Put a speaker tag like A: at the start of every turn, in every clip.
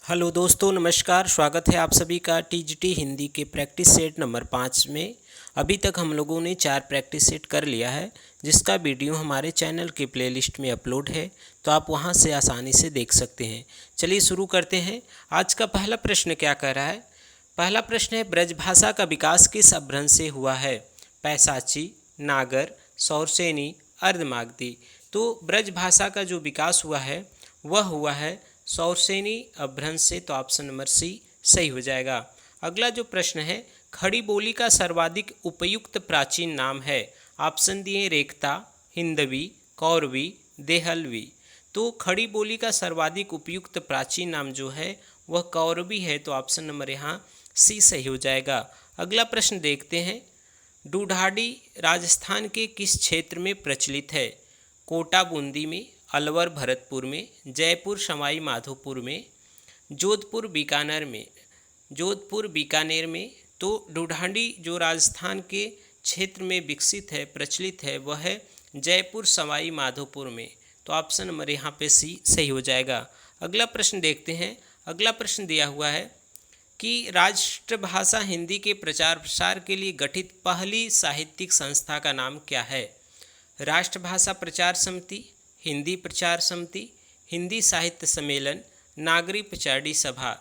A: Hello दोस्तों, नमस्कार। स्वागत है आप सभी का टीजीटी हिंदी के प्रैक्टिस सेट नंबर 5 में। अभी तक हम लोगों ने 4 प्रैक्टिस सेट कर लिया है, जिसका वीडियो हमारे चैनल के प्लेलिस्ट में अपलोड है, तो आप वहां से आसानी से देख सकते हैं। चलिए शुरू करते हैं। आज का पहला प्रश्न क्या कह रहा है? पहला प्रश्न है, ब्रजभाषा का विकास किस अपभ्रंश से हुआ है? पैशाची, नागर, सौरसेनी, अर्धमागधी। तो ब्रजभाषा का जो विकास हुआ है वह हुआ है सौरसेनी अपभ्रंश से, तो ऑप्शन नंबर सी सही हो जाएगा। अगला जो प्रश्न है, खड़ी बोली का सर्वाधिक उपयुक्त प्राचीन नाम है। ऑप्शन दिए रेखता, हिंदवी, कौरवी, देहलवी। तो खड़ी बोली का सर्वाधिक उपयुक्त प्राचीन नाम जो है वह कौरवी है, तो ऑप्शन नंबर यहाँ सी सही हो जाएगा। अगला प्रश्न देखते हैं, ढूढ़ाड़ी राजस्थान के किस क्षेत्र में प्रचलित है? कोटा बूंदी में, अलवर भरतपुर में, जयपुर सवाई माधोपुर में, जोधपुर बीकानेर में। तो ढूढ़ाड़ी जो राजस्थान के क्षेत्र में विकसित है, प्रचलित है, वह है जयपुर सवाई माधोपुर में। तो ऑप्शन नंबर यहाँ पे सी सही हो जाएगा। अगला प्रश्न देखते हैं। अगला प्रश्न दिया हुआ है कि राष्ट्रभाषा हिंदी के प्रचार प्रसार के लिए गठित पहली साहित्यिक संस्था का नाम क्या है? राष्ट्रभाषा प्रचार समिति, हिंदी प्रचार समिति, हिंदी साहित्य सम्मेलन, नागरिक प्रचारणी सभा।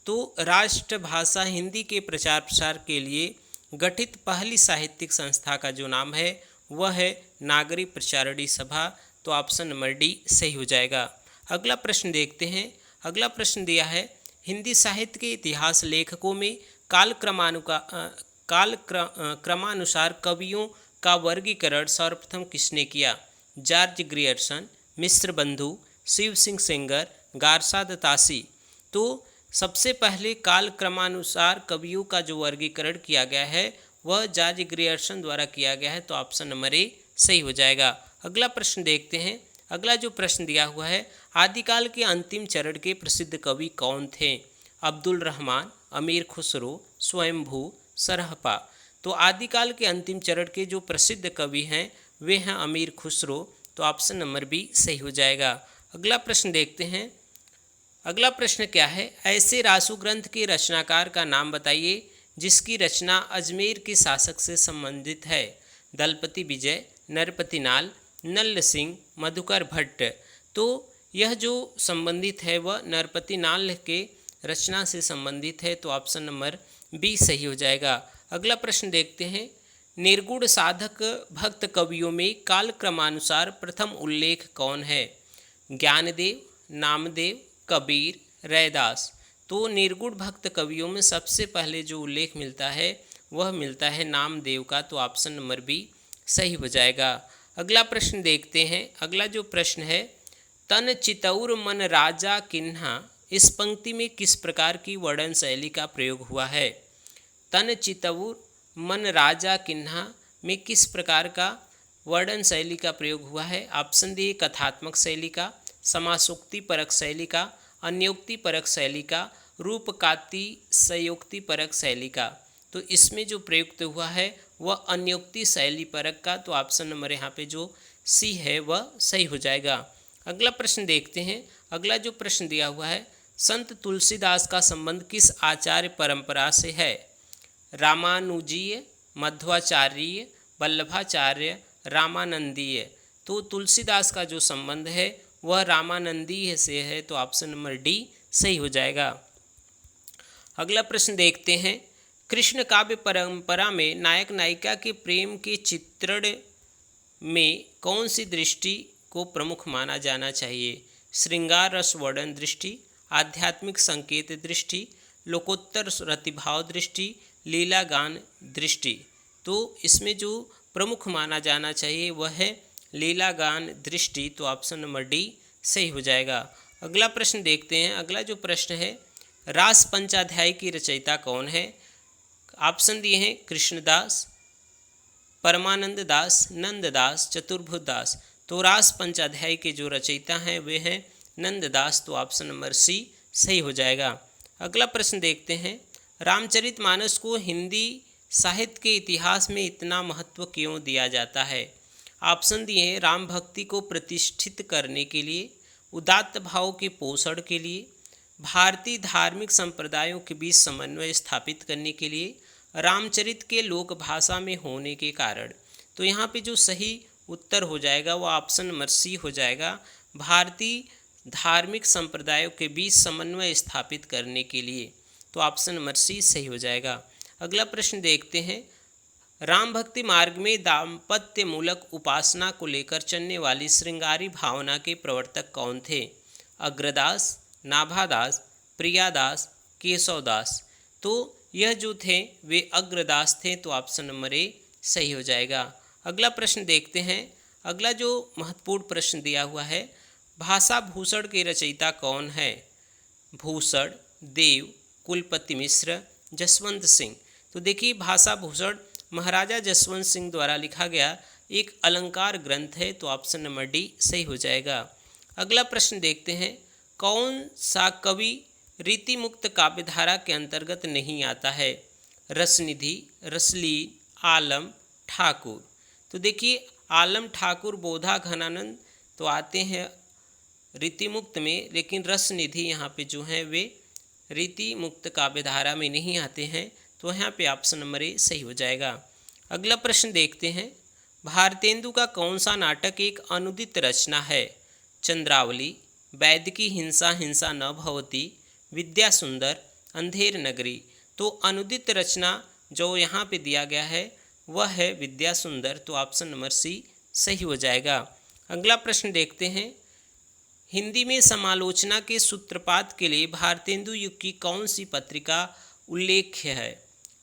A: तो राष्ट्रभाषा हिंदी के प्रचार प्रसार के लिए गठित पहली साहित्यिक संस्था का जो नाम है वह है नागरिक प्रचारणी सभा। तो ऑप्शन नंबर डी सही हो जाएगा। अगला प्रश्न देखते हैं। अगला प्रश्न दिया है, हिंदी साहित्य के इतिहास लेखकों में क्रमानुसार कवियों का वर्गीकरण सर्वप्रथम किसने किया? जॉर्ज ग्रियर्सन, मिश्र बंधु, शिव सिंह सेंगर, गारसा दत्तासी। तो सबसे पहले काल क्रमानुसार कवियों का जो वर्गीकरण किया गया है वह जॉर्ज ग्रियर्सन द्वारा किया गया है, तो ऑप्शन नंबर ए सही हो जाएगा। अगला प्रश्न देखते हैं। अगला जो प्रश्न दिया हुआ है, आदिकाल के अंतिम चरण के प्रसिद्ध कवि कौन थे? अब्दुल रहमान, अमीर खुसरो, स्वयंभू, सरहपा। तो आदिकाल के अंतिम चरण के जो प्रसिद्ध कवि हैं वे हैं अमीर खुसरो, तो ऑप्शन नंबर बी सही हो जाएगा। अगला प्रश्न देखते हैं। अगला प्रश्न क्या है, ऐसे रासु ग्रंथ के रचनाकार का नाम बताइए जिसकी रचना अजमेर के शासक से संबंधित है? दलपति विजय, नरपति नाल, नल्ल सिंह, मधुकर भट्ट। तो यह जो संबंधित है वह नरपति नाल के रचना से संबंधित है, तो ऑप्शन नंबर बी सही हो जाएगा। अगला प्रश्न देखते हैं, निर्गुण साधक भक्त कवियों में काल क्रमानुसार प्रथम उल्लेख कौन है? ज्ञानदेव, नामदेव, कबीर, रैदास। तो निर्गुण भक्त कवियों में सबसे पहले जो उल्लेख मिलता है वह मिलता है नामदेव का, तो ऑप्शन नंबर बी सही हो जाएगा। अगला प्रश्न देखते हैं। अगला जो प्रश्न है, तन चितौर मन राजा किन्हा, इस पंक्ति में किस प्रकार की वर्णन शैली का प्रयोग हुआ है? तन चितौर मन राजा किन्हा में किस प्रकार का वर्णन शैली का प्रयोग हुआ है? ऑप्शन दिए कथात्मक शैली का, समासोक्ति परक शैली का, अन्योक्ति परक शैली का, रूपकातिशयोक्ति परक शैली का। तो इसमें जो प्रयुक्त हुआ है वह अन्योक्ति शैली परक का, तो ऑप्शन नंबर यहाँ पे जो सी है वह सही हो जाएगा। अगला प्रश्न देखते हैं। अगला जो प्रश्न दिया हुआ है, संत तुलसीदास का संबंध किस आचार्य परंपरा से है? रामानुजीय, मध्वाचार्य, वल्लभाचार्य, रामानंदीय। तो तुलसीदास का जो संबंध है वह रामानंदीय से है, तो ऑप्शन नंबर डी सही हो जाएगा। अगला प्रश्न देखते हैं, कृष्ण काव्य परंपरा में नायक नायिका के प्रेम के चित्रण में कौन सी दृष्टि को प्रमुख माना जाना चाहिए? श्रृंगार रस वर्णन दृष्टि, आध्यात्मिक संकेत दृष्टि, लोकोत्तर रतिभाव दृष्टि, लीला गान दृष्टि। तो इसमें जो प्रमुख माना जाना चाहिए वह है लीला गान दृष्टि, तो ऑप्शन नंबर डी सही हो जाएगा। अगला प्रश्न देखते हैं। अगला जो प्रश्न है, रास पंचाध्याय की रचयिता कौन है? ऑप्शन दिए हैं कृष्णदास, परमानंद दास, नंददास, चतुर्भुज दास। तो रास पंचाध्याय के जो रचयिता हैं वे हैं नंददास, तो ऑप्शन नंबर सी सही हो जाएगा। अगला प्रश्न देखते हैं, रामचरितमानस को हिंदी साहित्य के इतिहास में इतना महत्व क्यों दिया जाता है? ऑप्शन दिए हैं राम भक्ति को प्रतिष्ठित करने के लिए, उदात्त भाव के पोषण के लिए, भारतीय धार्मिक संप्रदायों के बीच समन्वय स्थापित करने के लिए, रामचरित के लोक भाषा में होने के कारण। तो यहाँ पे जो सही उत्तर हो जाएगा वो ऑप्शन नंबर सी हो जाएगा, भारतीय धार्मिक संप्रदायों के बीच समन्वय स्थापित करने के लिए। तो ऑप्शन नंबर सी सही हो जाएगा। अगला प्रश्न देखते हैं, राम भक्ति मार्ग में दाम्पत्य मूलक उपासना को लेकर चलने वाली श्रृंगारी भावना के प्रवर्तक कौन थे? अग्रदास, नाभादास, प्रियादास, केशवदास। तो यह जो थे वे अग्रदास थे। तो ऑप्शन नंबर ए सही हो जाएगा। अगला प्रश्न देखते हैं। अगला जो महत्वपूर्ण प्रश्न दिया हुआ है, भाषा भूषण के रचयिता कौन है? भूषण, देव, कुलपति मिश्र, जसवंत सिंह। तो देखिए, भाषा भूषण महाराजा जसवंत सिंह द्वारा लिखा गया एक अलंकार ग्रंथ है। तो ऑप्शन नंबर डी सही हो जाएगा। अगला प्रश्न देखते हैं, कौन सा कवि रीति मुक्त काव्यधारा के अंतर्गत नहीं आता है? रसनिधि, रसलीन, आलम, ठाकुर। तो देखिए, आलम, ठाकुर, बोधा, घनानंद तो आते हैं रीति मुक्त में, लेकिन रसनिधि यहाँ पे जो है वे रीति मुक्त काव्यधारा में नहीं आते हैं। तो यहाँ पे ऑप्शन नंबर ए सही हो जाएगा। अगला प्रश्न देखते हैं, भारतेंदु का कौन सा नाटक एक अनुदित रचना है? चंद्रावली, वैदिकी हिंसा हिंसा न भवती, विद्या सुंदर, अंधेर नगरी। तो अनुदित रचना जो यहाँ पे दिया गया है वह है विद्या सुंदर। तो ऑप्शन नंबर सी सही हो जाएगा। अगला प्रश्न देखते हैं, हिंदी में समालोचना के सूत्रपात के लिए भारतेंदु युग की कौन सी पत्रिका उल्लेख्य है?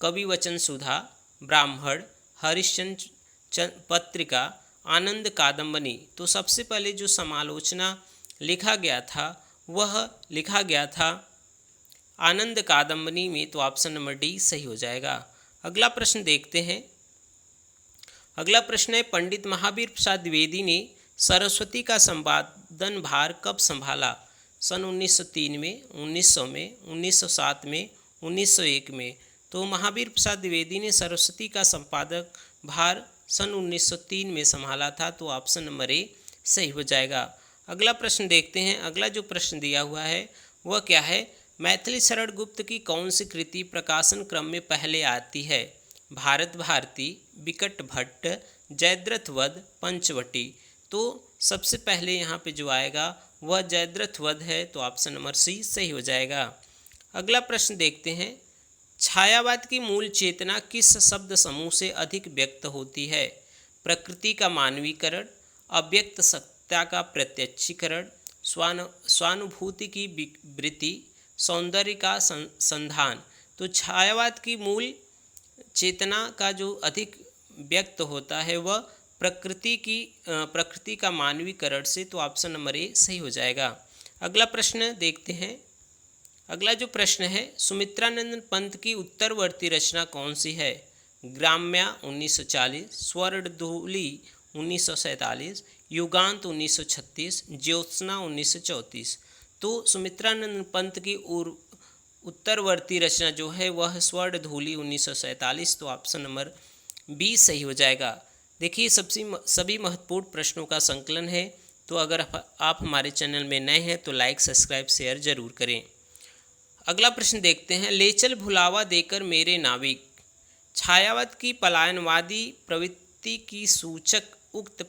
A: कवि वचन सुधा, ब्राह्मण, हरिश्चंद्र पत्रिका, आनंद कादम्बनी। तो सबसे पहले जो समालोचना लिखा गया था वह लिखा गया था आनंद कादम्बनी में। तो ऑप्शन नंबर डी सही हो जाएगा। अगला प्रश्न देखते हैं। अगला प्रश्न है, पंडित महावीर प्रसाद द्विवेदी ने सरस्वती का संपादन भार कब संभाला? सन 1903 में, 1900 में, 1907 में, 1901 में। तो महावीर प्रसाद द्विवेदी ने सरस्वती का संपादक भार सन 1903 में संभाला था। तो ऑप्शन नंबर ए सही हो जाएगा। अगला प्रश्न देखते हैं। अगला जो प्रश्न दिया हुआ है वह क्या है? मैथिली शरण गुप्त की कौन सी कृति प्रकाशन क्रम में पहले आती है? भारत भारती, विकट भट्ट, जयद्रथ वध, पंचवटी। तो सबसे पहले यहाँ पे जो आएगा वह जयद्रथ वध है। तो ऑप्शन नंबर सी सही हो जाएगा। अगला प्रश्न देखते हैं, छायावाद की मूल चेतना किस शब्द समूह से अधिक व्यक्त होती है? प्रकृति का मानवीकरण, अव्यक्त सत्ता का प्रत्यक्षीकरण, स्वानुभूति की वृत्ति, सौंदर्य का संधान। तो छायावाद की मूल चेतना का जो अधिक व्यक्त होता है वह प्रकृति का मानवीकरण से। तो ऑप्शन नंबर ए सही हो जाएगा। अगला प्रश्न देखते हैं। अगला जो प्रश्न है, सुमित्रानंद पंत की उत्तरवर्ती रचना कौन सी है? ग्राम्या 1940, स्वर्णधूलि 1947, युगांत 1936, ज्योत्सना 1934। तो सुमित्रानंद पंत की उत्तरवर्ती रचना जो है वह स्वर्णधूलि 1947। तो ऑप्शन नंबर बी सही हो जाएगा। देखिए, सभी महत्वपूर्ण प्रश्नों का संकलन है। तो अगर आप हमारे चैनल में नए हैं तो लाइक, सब्सक्राइब, शेयर जरूर करें। अगला प्रश्न देखते हैं, ले चल भुलावा देकर मेरे नाविक, छायावाद की पलायनवादी प्रवृत्ति की सूचक उक्त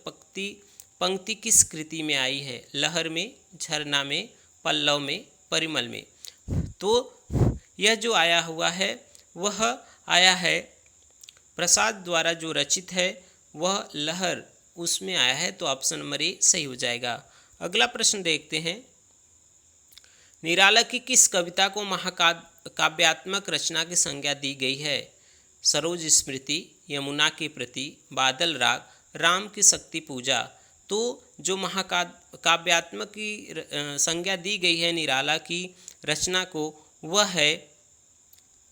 A: पंक्ति किस कृति में आई है? लहर में, झरना में, पल्लव में, परिमल में। तो यह जो आया हुआ है वह आया है प्रसाद द्वारा जो रचित है वह लहर उसमें आया है। तो ऑप्शन नंबर ए सही हो जाएगा। अगला प्रश्न देखते हैं, निराला की किस कविता को महाकाव्यात्मक रचना की संज्ञा दी गई है? सरोज स्मृति, यमुना के प्रति, बादल राग, राम की शक्ति पूजा। तो जो महाकाव्यात्मक की संज्ञा दी गई है निराला की रचना को वह है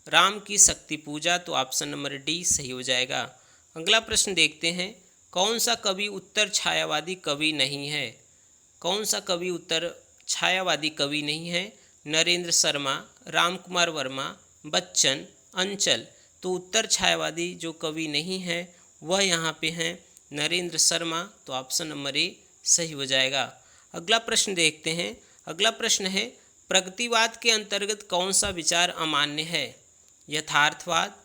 A: राम की शक्ति पूजा। तो ऑप्शन नंबर डी सही हो जाएगा। अगला प्रश्न देखते हैं, कौन सा कवि उत्तर छायावादी कवि नहीं है? कौन सा कवि उत्तर छायावादी कवि नहीं है? नरेंद्र शर्मा, रामकुमार वर्मा, बच्चन, अंचल। तो उत्तर छायावादी जो कवि नहीं है वह यहाँ पे हैं नरेंद्र शर्मा। तो ऑप्शन नंबर ए सही हो जाएगा। अगला प्रश्न देखते हैं। अगला प्रश्न है, प्रगतिवाद के अंतर्गत कौन सा विचार अमान्य है? यथार्थवाद,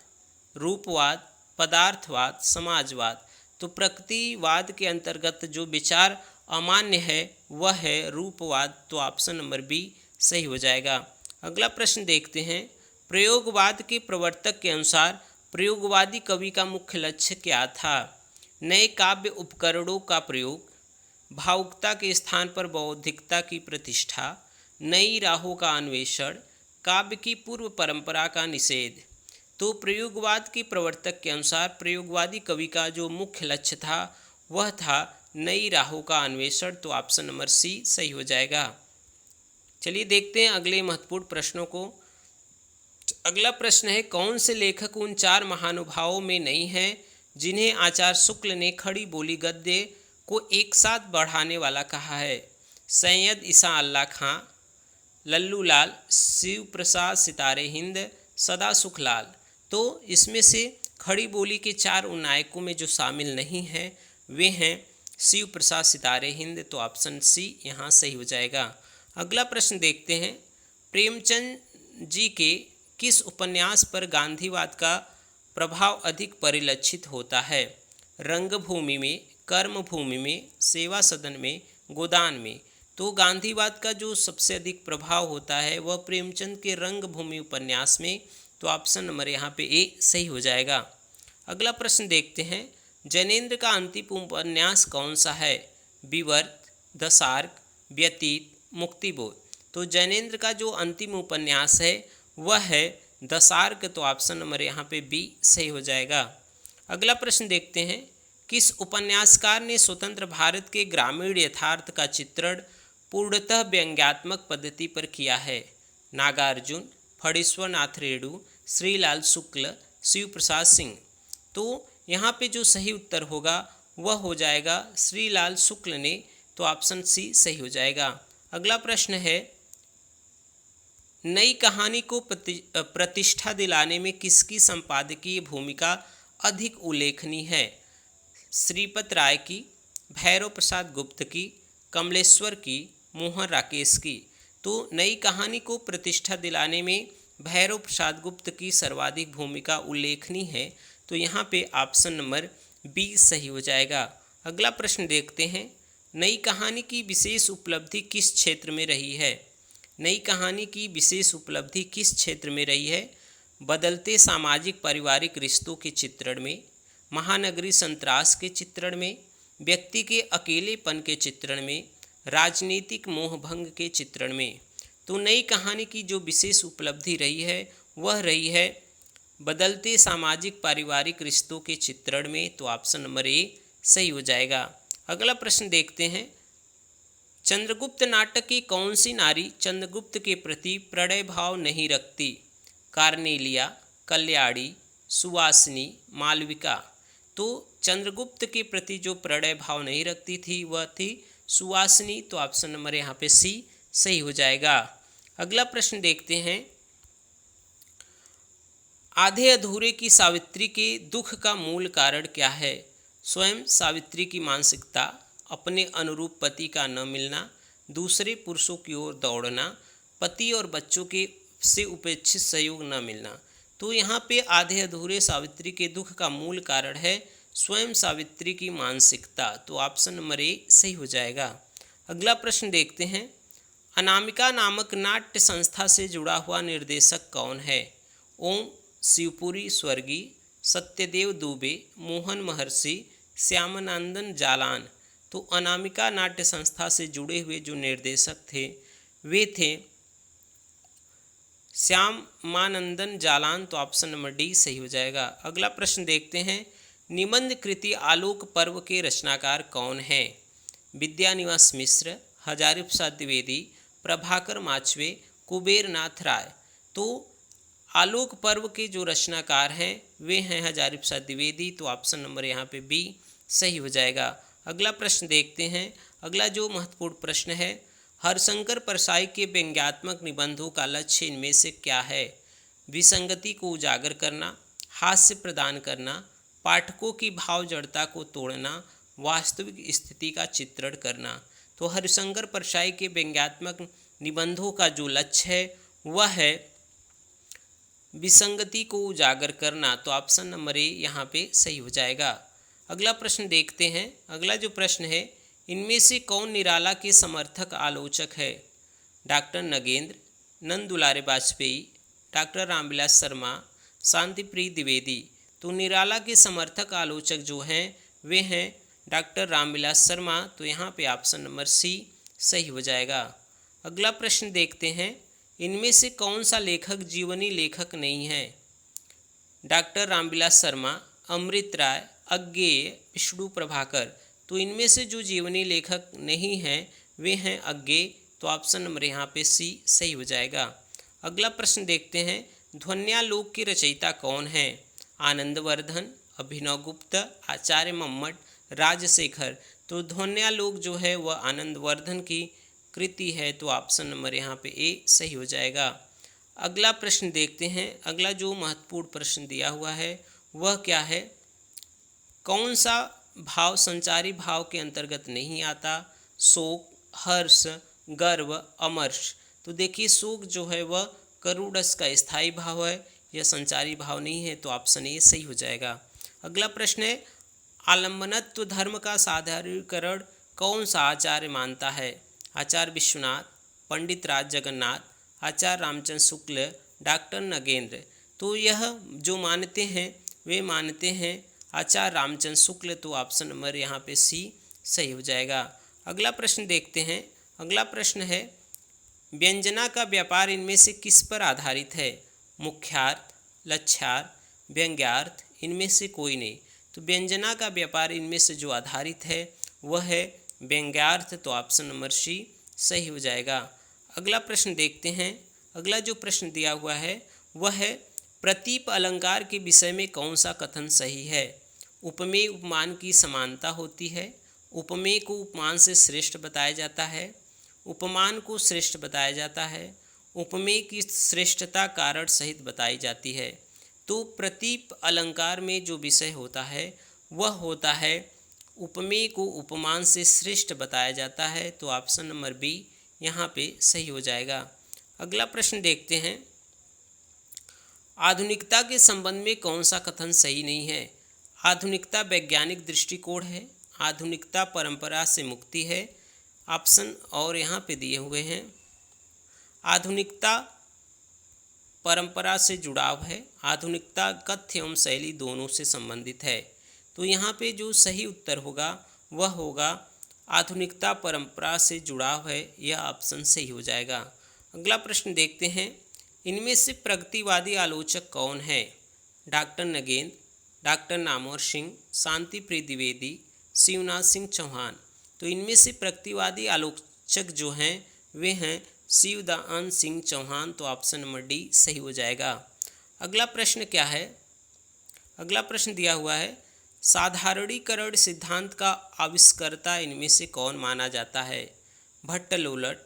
A: रूपवाद, पदार्थवाद, समाजवाद। तो प्रगतिवाद के अंतर्गत जो विचार अमान्य है वह है रूपवाद। तो ऑप्शन नंबर बी सही हो जाएगा। अगला प्रश्न देखते हैं। प्रयोगवाद के प्रवर्तक के अनुसार प्रयोगवादी कवि का मुख्य लक्ष्य क्या था? नए काव्य उपकरणों का प्रयोग, भावुकता के स्थान पर बौद्धिकता की प्रतिष्ठा, नई राहों का अन्वेषण, काव्य की पूर्व परंपरा का निषेध। तो प्रयोगवाद के प्रवर्तक के अनुसार प्रयोगवादी कवि का जो मुख्य लक्ष्य था वह था नई राहों का अन्वेषण। तो ऑप्शन नंबर सी सही हो जाएगा। चलिए देखते हैं अगले महत्वपूर्ण प्रश्नों को। अगला प्रश्न है, कौन से लेखक उन 4 महानुभावों में नहीं हैं जिन्हें आचार्य शुक्ल ने खड़ी बोली गद्य को एक साथ बढ़ाने वाला कहा है? सैयद ईसा अल्लाह खां, लल्लू लाल, शिव प्रसाद सितारे हिंद, सदा सुखलाल। तो इसमें से खड़ी बोली के 4 उन नायकों में जो शामिल नहीं हैं वे हैं शिव प्रसाद सितारे हिंद। तो ऑप्शन सी यहाँ सही हो जाएगा। अगला प्रश्न देखते हैं। प्रेमचंद जी के किस उपन्यास पर गांधीवाद का प्रभाव अधिक परिलक्षित होता है? रंगभूमि में, कर्मभूमि में, सेवा सदन में, गोदान में। तो गांधीवाद का जो सबसे अधिक प्रभाव होता है वह प्रेमचंद के रंगभूमि उपन्यास में। तो ऑप्शन नंबर यहाँ पे ए सही हो जाएगा। अगला प्रश्न देखते हैं। जैनेन्द्र का अंतिम उपन्यास कौन सा है? विवर्त, दशार्क, व्यतीत, मुक्तिबोध। तो जैनेन्द्र का जो अंतिम उपन्यास है वह है दशार्क। तो ऑप्शन नंबर यहाँ पे बी सही हो जाएगा। अगला प्रश्न देखते हैं। किस उपन्यासकार ने स्वतंत्र भारत के ग्रामीण यथार्थ का चित्रण पूर्णतः व्यंग्यात्मक पद्धति पर किया है? नागार्जुन, फणीश्वर नाथ रेणु, श्रीलाल शुक्ल, शिव प्रसाद सिंह। तो यहाँ पे जो सही उत्तर होगा वह हो जाएगा श्रीलाल शुक्ल ने। तो ऑप्शन सी सही हो जाएगा। अगला प्रश्न है। नई कहानी को प्रतिष्ठा दिलाने में किसकी संपादकीय भूमिका अधिक उल्लेखनीय है? श्रीपत राय की, भैरव प्रसाद गुप्त की, कमलेश्वर की, मोहन राकेश की। तो नई कहानी को प्रतिष्ठा दिलाने में भैरव प्रसाद गुप्त की सर्वाधिक भूमिका उल्लेखनीय है। तो यहाँ पे ऑप्शन नंबर बी सही हो जाएगा। अगला प्रश्न देखते हैं। नई कहानी की विशेष उपलब्धि किस क्षेत्र में रही है? नई कहानी की विशेष उपलब्धि किस क्षेत्र में रही है? बदलते सामाजिक पारिवारिक रिश्तों के चित्रण में, महानगरीय संत्रास के चित्रण में, व्यक्ति के अकेलेपन के चित्रण में, राजनीतिक मोहभंग के चित्रण में। तो नई कहानी की जो विशेष उपलब्धि रही है वह रही है बदलते सामाजिक पारिवारिक रिश्तों के चित्रण में। तो ऑप्शन नंबर ए सही हो जाएगा। अगला प्रश्न देखते हैं। चंद्रगुप्त नाटक की कौन सी नारी चंद्रगुप्त के प्रति प्रणय भाव नहीं रखती? कार्नेलिया, कल्याणी, सुवासिनी, मालविका। तो चंद्रगुप्त के प्रति जो प्रणय भाव नहीं रखती थी वह थी सुवासिनी। तो ऑप्शन नंबर यहाँ पे सी सही हो जाएगा। अगला प्रश्न देखते हैं। आधे अधूरे की सावित्री के दुख का मूल कारण क्या है? स्वयं सावित्री की मानसिकता, अपने अनुरूप पति का न मिलना, दूसरे पुरुषों की ओर दौड़ना, पति और बच्चों के से उपेक्षित सहयोग न मिलना। तो यहाँ पे आधे अधूरे सावित्री के दुख का मूल कारण है स्वयं सावित्री की मानसिकता। तो ऑप्शन नंबर ए सही हो जाएगा। अगला प्रश्न देखते हैं। अनामिका नामक नाट्य संस्था से जुड़ा हुआ निर्देशक कौन है? ओम शिवपुरी स्वर्गीय, सत्यदेव दुबे, मोहन महर्षि, श्यामानंदन जालान। तो अनामिका नाट्य संस्था से जुड़े हुए जो निर्देशक थे वे थे श्यामानंदन जालान। तो ऑप्शन नंबर डी सही हो जाएगा। अगला प्रश्न देखते हैं। निबंध कृति आलोक पर्व के रचनाकार कौन हैं? विद्यानिवास मिश्र, हजारी प्रसाद द्विवेदी, प्रभाकर माचवे, कुबेर नाथ राय। तो आलोक पर्व के जो रचनाकार हैं वे हैं हजारी प्रसाद द्विवेदी। तो ऑप्शन नंबर यहाँ पे बी सही हो जाएगा। अगला प्रश्न देखते हैं। अगला जो महत्वपूर्ण प्रश्न है। हरिशंकर परसाई के व्यंग्यात्मक निबंधों का लक्ष्य इनमें से क्या है? विसंगति को उजागर करना, हास्य प्रदान करना, पाठकों की भाव जड़ता को तोड़ना, वास्तविक स्थिति का चित्रण करना। तो हरिशंकर परसाई के व्यंग्यात्मक निबंधों का जो लक्ष्य है वह है विसंगति को उजागर करना। तो ऑप्शन नंबर ए यहाँ पे सही हो जाएगा। अगला प्रश्न देखते हैं। अगला जो प्रश्न है, इनमें से कौन निराला के समर्थक आलोचक है? डॉक्टर नगेंद्र, नंद दुलारे वाजपेयी, डॉक्टर रामविलास शर्मा, शांतिप्रिय द्विवेदी। तो निराला के समर्थक आलोचक जो हैं वे हैं डॉक्टर रामविलास शर्मा। तो यहाँ पे ऑप्शन नंबर सी सही हो जाएगा। अगला प्रश्न देखते हैं, इनमें से कौन सा लेखक जीवनी लेखक नहीं है? डॉक्टर रामविलास शर्मा, अमृत राय, अज्ञेय, विष्णु प्रभाकर। तो इनमें से जो जीवनी लेखक नहीं हैं वे हैं अज्ञेय। तो ऑप्शन नंबर यहाँ पे सी सही हो जाएगा। अगला प्रश्न देखते हैं, ध्वन्यालोक की रचयिता कौन है? आनंदवर्धन, अभिनव गुप्त, आचार्य मम्मट, राजशेखर। तो ध्वन्यालोक जो है वह आनंदवर्धन की कृति है। तो ऑप्शन नंबर यहाँ पे ए सही हो जाएगा। अगला प्रश्न देखते हैं। अगला जो महत्वपूर्ण प्रश्न दिया हुआ है वह क्या है? कौन सा भाव संचारी भाव के अंतर्गत नहीं आता? शोक, हर्ष, गर्व, अमर्ष। तो देखिए शोक जो है वह करुड़स का स्थायी भाव है, यह संचारी भाव नहीं है। तो ऑप्शन ए सही हो जाएगा। अगला प्रश्न है, आलम्बनत्व धर्म का साधारणीकरण कौन सा आचार्य मानता है? आचार्य विश्वनाथ, पंडित राज जगन्नाथ, आचार्य रामचंद्र शुक्ल, डॉक्टर नगेंद्र। तो यह जो मानते हैं वे मानते हैं आचार्य रामचंद्र शुक्ल। तो ऑप्शन नंबर यहाँ पे सी सही हो जाएगा। अगला प्रश्न देखते हैं। अगला प्रश्न है, व्यंजना का व्यापार इनमें से किस पर आधारित है? मुख्यार्थ, लक्ष्यार्थ, व्यंग्यार्थ, इनमें से कोई नहीं। तो व्यंजना का व्यापार इनमें से जो आधारित है वह है व्यंग्यार्थ। तो ऑप्शन नंबर सी सही हो जाएगा। अगला प्रश्न देखते हैं। अगला जो प्रश्न दिया हुआ है वह है, प्रतीप अलंकार के विषय में कौन सा कथन सही है? उपमेय उपमान की समानता होती है, उपमेय को उपमान से श्रेष्ठ बताया जाता है, उपमान को श्रेष्ठ बताया जाता है, उपमेय की श्रेष्ठता कारण सहित बताई जाती है। तो प्रतीप अलंकार में जो विषय होता है वह होता है उपमेय को उपमान से श्रेष्ठ बताया जाता है। तो ऑप्शन नंबर बी यहाँ पे सही हो जाएगा। अगला प्रश्न देखते हैं, आधुनिकता के संबंध में कौन सा कथन सही नहीं है? आधुनिकता वैज्ञानिक दृष्टिकोण है, आधुनिकता परंपरा से मुक्ति है। ऑप्शन और यहाँ पे दिए हुए हैं, आधुनिकता परंपरा से जुड़ाव है, आधुनिकता कथ्य एवं शैली दोनों से संबंधित है। तो यहाँ पे जो सही उत्तर होगा वह होगा आधुनिकता परंपरा से जुड़ाव है, यह ऑप्शन सही हो जाएगा। अगला प्रश्न देखते हैं, इनमें से प्रगतिवादी आलोचक कौन है? डॉक्टर नगेंद्र, डॉक्टर नामवर सिंह, शांतिप्रिय द्विवेदी, शिवनाथ सिंह चौहान। तो इनमें से प्रगतिवादी आलोचक जो हैं वे हैं शिवदान सिंह चौहान। तो ऑप्शन नंबर डी सही हो जाएगा। अगला प्रश्न क्या है? अगला प्रश्न दिया हुआ है, साधारणीकरण सिद्धांत का आविष्कर्ता इनमें से कौन माना जाता है? भट्टलोलट,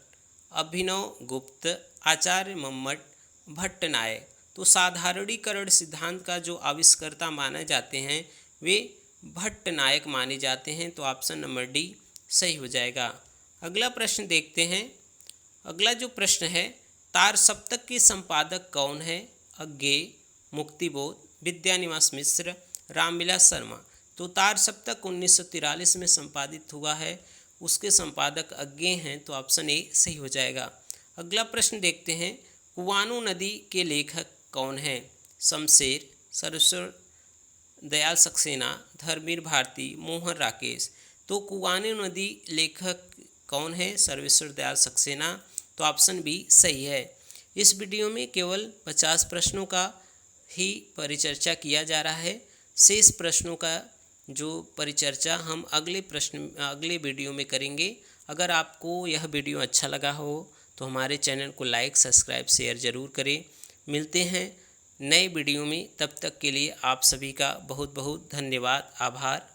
A: अभिनव गुप्त, आचार्य मम्मट, भट्टनायक। तो साधारणीकरण सिद्धांत का जो आविष्कर्ता माने जाते हैं वे भट्टनायक माने जाते हैं। तो ऑप्शन नंबर डी सही हो जाएगा। अगला प्रश्न देखते हैं। अगला जो प्रश्न है, तार सप्तक के संपादक कौन है? अज्ञेय, मुक्तिबोध, विद्यानिवास मिश्र, रामविलास शर्मा। तो तार सप्तक 1943 में संपादित हुआ है, उसके संपादक अज्ञेय हैं। तो ऑप्शन ए सही हो जाएगा। अगला प्रश्न देखते हैं, कुआनो नदी के लेखक कौन हैं? शमशेर, सर्वेश्वर दयाल सक्सेना, धर्मवीर भारती, मोहन राकेश। तो कुआनो नदी लेखक कौन है? सर्वेश्वर दयाल सक्सेना। तो ऑप्शन बी सही है। इस वीडियो में केवल 50 प्रश्नों का ही परिचर्चा किया जा रहा है, शेष प्रश्नों का जो परिचर्चा हम अगले वीडियो में करेंगे। अगर आपको यह वीडियो अच्छा लगा हो तो हमारे चैनल को लाइक, सब्सक्राइब, शेयर ज़रूर करें। मिलते हैं नए वीडियो में, तब तक के लिए आप सभी का बहुत बहुत धन्यवाद, आभार।